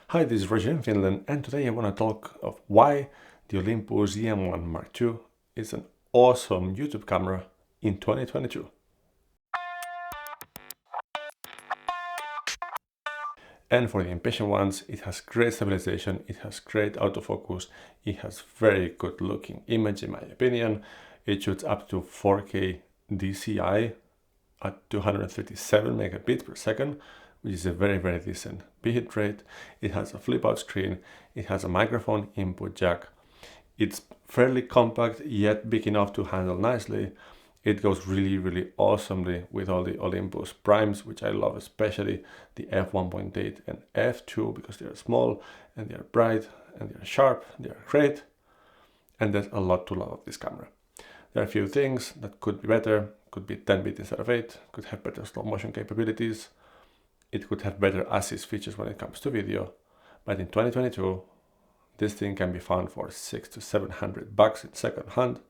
Hi, this is Roger in Finland, and today I want to talk of why the Olympus EM-1 Mark II is an awesome YouTube camera in 2022. And for the impatient ones, it has great stabilization, it has great autofocus, it has very good looking image in my opinion. It shoots up to 4K DCI at 237 megabits per second, which is a very decent bit rate. It has a flip out screen, it has a microphone input jack. It's fairly compact yet big enough to handle nicely. It goes really awesomely with all the Olympus primes, which I love, especially the f1.8 and f2, because they are small and they are bright and they are sharp, they are great. And there's a lot to love of this camera. There are a few things that could be better. Could be 10-bit instead of 8, could have better slow motion capabilities. It could have better assist features when it comes to video. But in 2022, this thing can be found for $600 to $700 in second hand.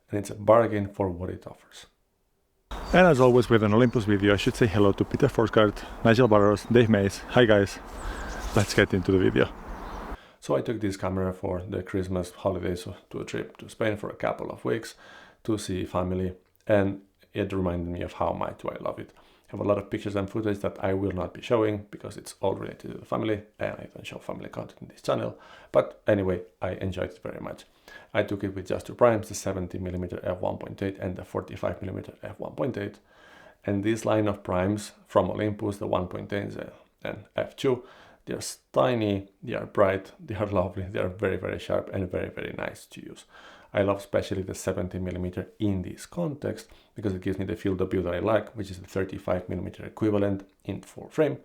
And it's a bargain for what it offers. And as always with an Olympus video, I should say hello to Peter Forsgaard, Nigel Barros, Dave Mays. Hi guys, let's get into the video. So I took this camera for the Christmas holidays to a trip to Spain for a couple of weeks to see family, and it reminded me of how much I love it. I have a lot of pictures and footage that I will not be showing because it's all related to the family and I don't show family content in this channel. But anyway, I enjoyed it very much. I took it with just two primes, the 70mm f1.8 and the 45mm f1.8. And this line of primes from Olympus, the 1.8 and f2, they're tiny, they are bright, they are lovely, they are very sharp and very nice to use. I love especially the 70mm in this context because it gives me the field of view that I like, which is the 35mm equivalent in full frame.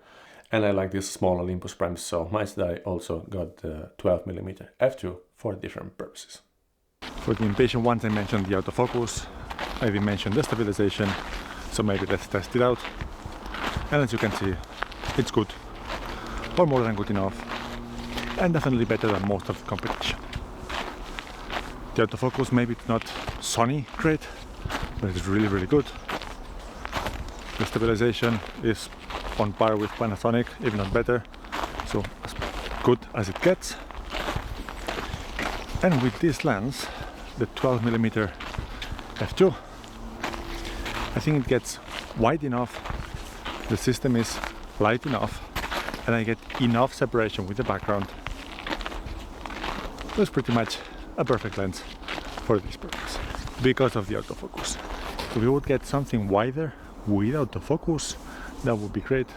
And I like these small Olympus primes so much that I also got the 12mm f2 for different purposes. For the impatient ones, I mentioned the autofocus, I even mentioned the stabilization, so maybe let's test it out. And as you can see, it's good, or more than good enough, and definitely better than most of the competition. The autofocus, maybe it's not Sony great, but it's really good. The stabilization is on par with Panasonic, if not better, so as good as it gets. And with this lens, the 12mm f2, I think it gets wide enough, the system is light enough, and I get enough separation with the background. That's pretty much a perfect lens for this purpose because of the autofocus. If we would get something wider with autofocus, that would be great,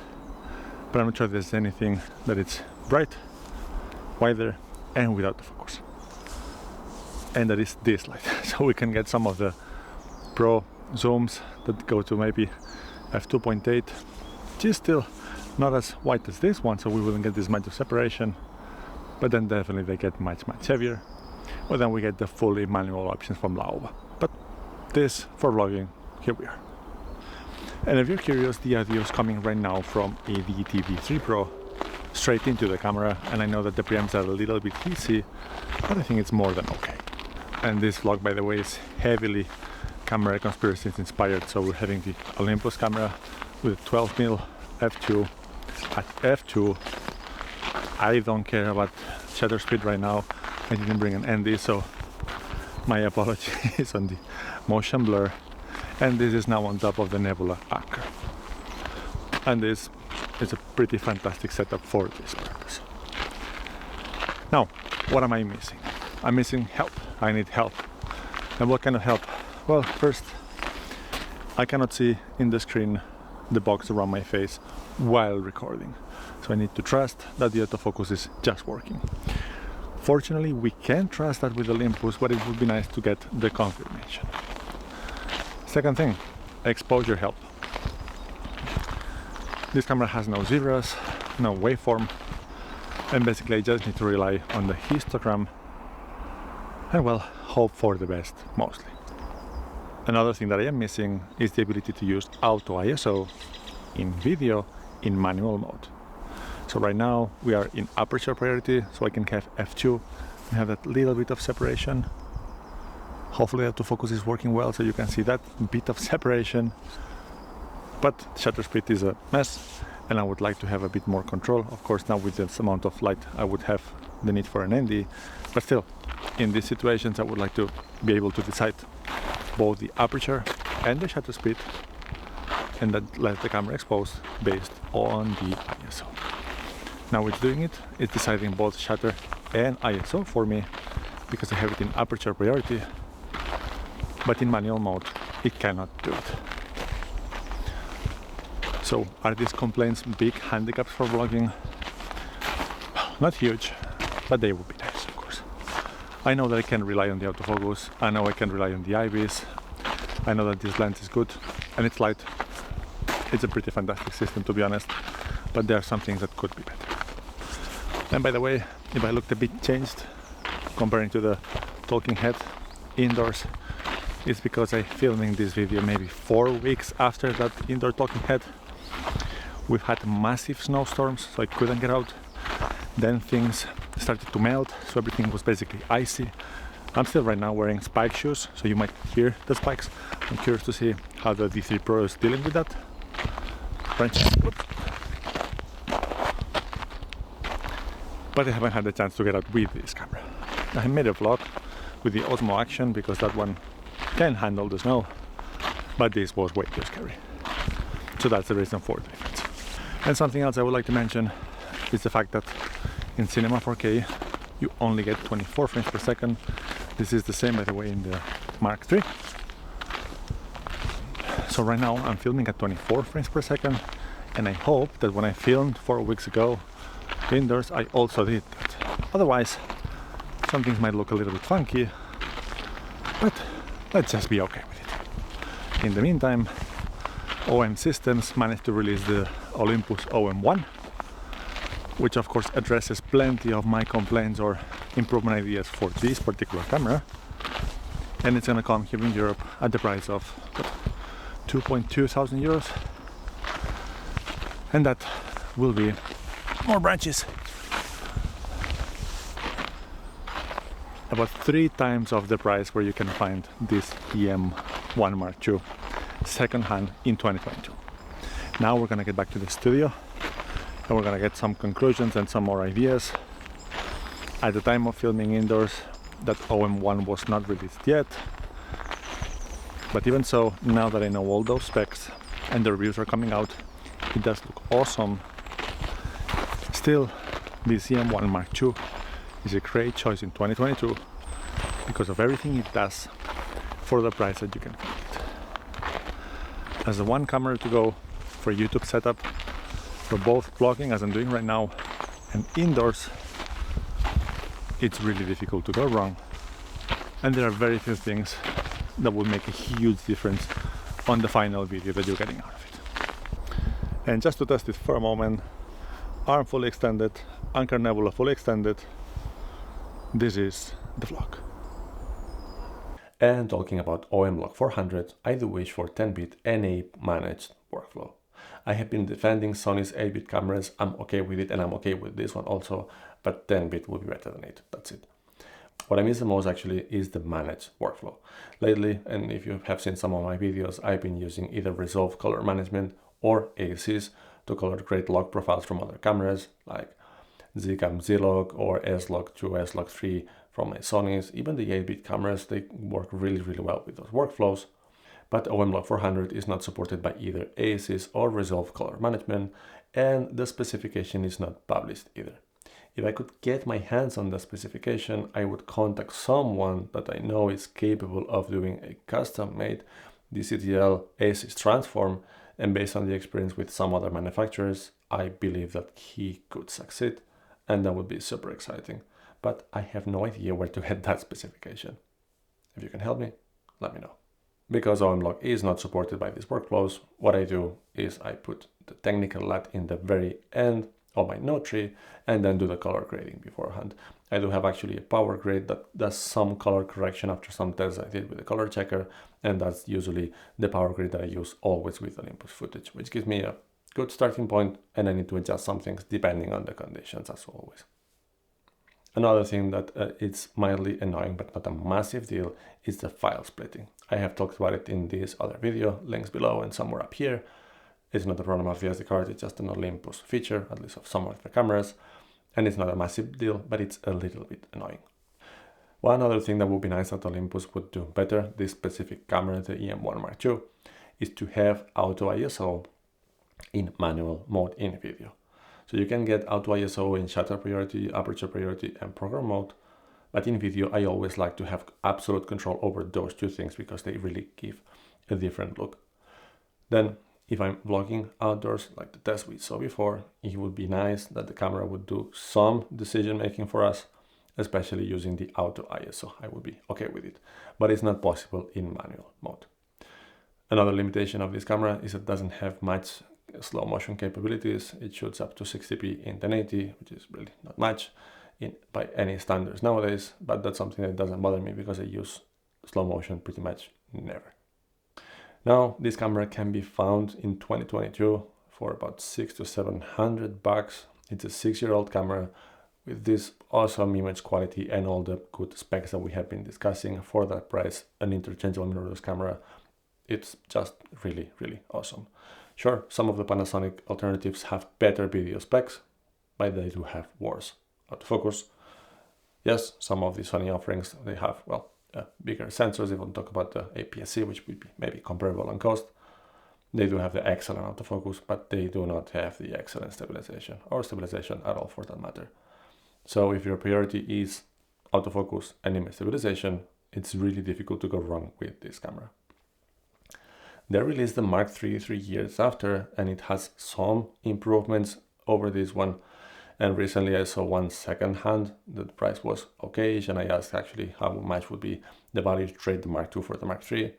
but I'm not sure there's anything that it's bright, wider and without autofocus. And that is this light. So we can get some of the pro zooms that go to maybe f2.8, which is still not as wide as this one, so we wouldn't get this much of separation, but then definitely they get much heavier. Well, then we get the fully manual options from Lauva. But this, for vlogging, here we are. And if you're curious, the audio is coming right now from a DTV3 Pro straight into the camera, and I know that the preamps are a little bit easy, but I think it's more than okay. And this vlog, by the way, is heavily camera conspiracies inspired, so we're having the Olympus camera with a 12mm f2 at f2. I don't care about shutter speed right now. I didn't bring an ND, so my apologies on the motion blur. And this is now on top of the Nebula anchor. And this is a pretty fantastic setup for this purpose. Now, what am I missing? I'm missing help. I need help. And what kind of help? Well, first, I cannot see in the screen the box around my face while recording. So I need to trust that the autofocus is just working. Fortunately, we can trust that with Olympus, but it would be nice to get the confirmation. Second thing, exposure help. This camera has no zeros, no waveform, and basically I just need to rely on the histogram and, well, hope for the best mostly. Another thing that I am missing is the ability to use auto ISO in video in manual mode. So right now we are in aperture priority, so I can have f2 and have that little bit of separation. Hopefully the autofocus is working well, so you can see that bit of separation. But shutter speed is a mess, and I would like to have a bit more control. Of course, now with this amount of light, I would have the need for an ND, but still, in these situations, I would like to be able to decide both the aperture and the shutter speed, and then let the camera expose based on the ISO. Now it's doing it, it's deciding both shutter and ISO for me, because I have it in aperture priority, but in manual mode, it cannot do it. So are these complaints big handicaps for vlogging? Not huge, but they would be nice, of course. I know that I can rely on the autofocus, I know I can rely on the IBIS, I know that this lens is good, and it's light. It's a pretty fantastic system, to be honest, but there are some things that could be better. And by the way, if I looked a bit changed comparing to the talking head indoors, it's because I'm filming this video maybe 4 weeks after that indoor talking head. We've had massive snowstorms, so I couldn't get out. Then things started to melt, so everything was basically icy. I'm still right now wearing spike shoes, so you might hear the spikes. I'm curious to see how the D3 Pro is dealing with that. But I haven't had the chance to get out with this camera. I made a vlog with the Osmo Action because that one can handle the snow, but this was way too scary. So that's the reason for the difference. And something else I would like to mention is the fact that in Cinema 4K you only get 24 frames per second. This is the same, by the way, in the Mark III. So right now I'm filming at 24 frames per second, and I hope that when I filmed 4 weeks ago indoors I also did that. Otherwise some things might look a little bit funky, but let's just be okay with it. In the meantime, OM Systems managed to release the Olympus EM-1, which of course addresses plenty of my complaints or improvement ideas for this particular camera, and it's gonna come here in Europe at the price of 2,200 euros, and that will be more branches, about 3 times of the price where you can find this EM-1 Mark II second hand in 2022. Now we're gonna get back to the studio and we're gonna get some conclusions and some more ideas. At the time of filming indoors, that EM-1 was not released yet, but even so, now that I know all those specs and the reviews are coming out, it does look awesome. Still, this EM-1 Mark II is a great choice in 2022 because of everything it does for the price that you can find it. As the one camera to go for YouTube setup, for both vlogging as I'm doing right now and indoors, it's really difficult to go wrong, and there are very few things that will make a huge difference on the final video that you're getting out of it. And just to test it for a moment, arm fully extended, anchor nebula fully extended, this is the vlog. And talking about OM-Log 400, I do wish for 10-bit NA managed workflow. I have been defending Sony's 8-bit cameras, I'm okay with it, and I'm okay with this one also, but 10-bit would be better than 8, that's it. What I miss the most actually is the managed workflow. Lately, and if you have seen some of my videos, I've been using either Resolve color management or ACs to color grade log profiles from other cameras, like Zcam Z-Log or S-Log 2, S-Log 3 from my Sony's. Even the 8-bit cameras, they work really well with those workflows. But OM-Log 400 is not supported by either ACs or Resolve color management, and the specification is not published either. If I could get my hands on the specification, I would contact someone that I know is capable of doing a custom-made DCTL ACs transform, and based on the experience with some other manufacturers, I believe that he could succeed, and that would be super exciting. But I have no idea where to get that specification. If you can help me, let me know. Because OM-Log is not supported by these workflows, what I do is I put the technical LUT in the very end of my node tree and then do the color grading beforehand. I do have actually a power grade that does some color correction after some tests I did with the color checker, and that's usually the power grade that I use always with Olympus footage, which gives me a good starting point, and I need to adjust some things depending on the conditions as always. Another thing that it's mildly annoying but not a massive deal is the file splitting. I have talked about it in this other video, links below and somewhere up here. It's not a problem of the SD card, it's just an Olympus feature, at least of some of the cameras. And it's not a massive deal, but it's a little bit annoying. One other thing that would be nice that Olympus would do better, this specific camera, the EM-1 Mark II, is to have auto ISO in manual mode in video. So you can get auto ISO in shutter priority, aperture priority, and program mode. But in video, I always like to have absolute control over those two things because they really give a different look. Then, if I'm vlogging outdoors, like the test we saw before, it would be nice that the camera would do some decision making for us, especially using the auto ISO. I would be okay with it, but it's not possible in manual mode. Another limitation of this camera is it doesn't have much slow motion capabilities. It shoots up to 60p in 1080, which is really not much by any standards nowadays, but that's something that doesn't bother me because I use slow motion pretty much never. Now, this camera can be found in 2022 for about $600 to $700. It's a 6-year-old camera with this awesome image quality and all the good specs that we have been discussing. For that price, an interchangeable mirrorless camera, it's just really, really awesome. Sure, some of the Panasonic alternatives have better video specs, but they do have worse autofocus. Yes, some of the Sony offerings, they have, well, bigger sensors. If we talk about the APS-C, which would be maybe comparable on cost, they do have the excellent autofocus, but they do not have the excellent stabilization, or stabilization at all for that matter. So if your priority is autofocus and image stabilization, it's really difficult to go wrong with this camera. They released the Mark III 3 years after, and it has some improvements over this one. And recently I saw one second-hand. The price was okay, and I asked actually how much would be the value to trade the Mark II for the Mark III.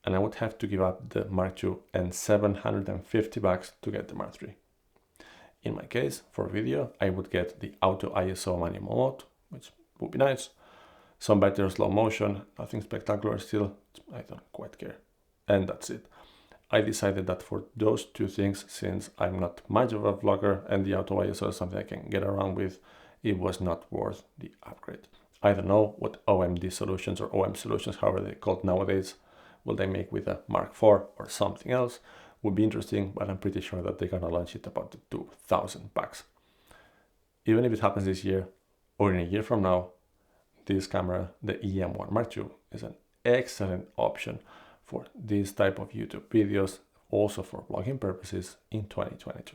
And I would have to give up the Mark II and $750 to get the Mark III. In my case, for video, I would get the auto ISO manual mode, which would be nice. Some better slow motion, nothing spectacular still, I don't quite care. And that's it. I decided that for those two things, since I'm not much of a vlogger and the auto ISO is something I can get around with, it was not worth the upgrade. I don't know what OMD solutions or OM solutions, however they're called nowadays, will they make with a Mark IV or something else. Would be interesting, but I'm pretty sure that they're gonna launch it about $2,000. Even if it happens this year or in a year from now, this camera, the EM-1 Mark II, is an excellent option for this type of YouTube videos, also for vlogging purposes in 2022.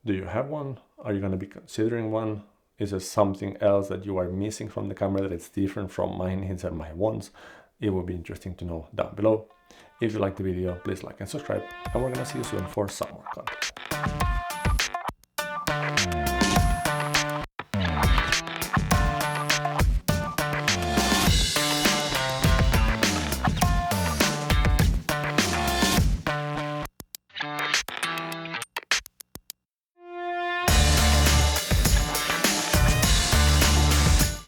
Do you have one? Are you going to be considering one? Is there something else that you are missing from the camera that is different from my needs and my wants? It would be interesting to know down below. If you liked the video, please like and subscribe, and we're going to see you soon for some more content.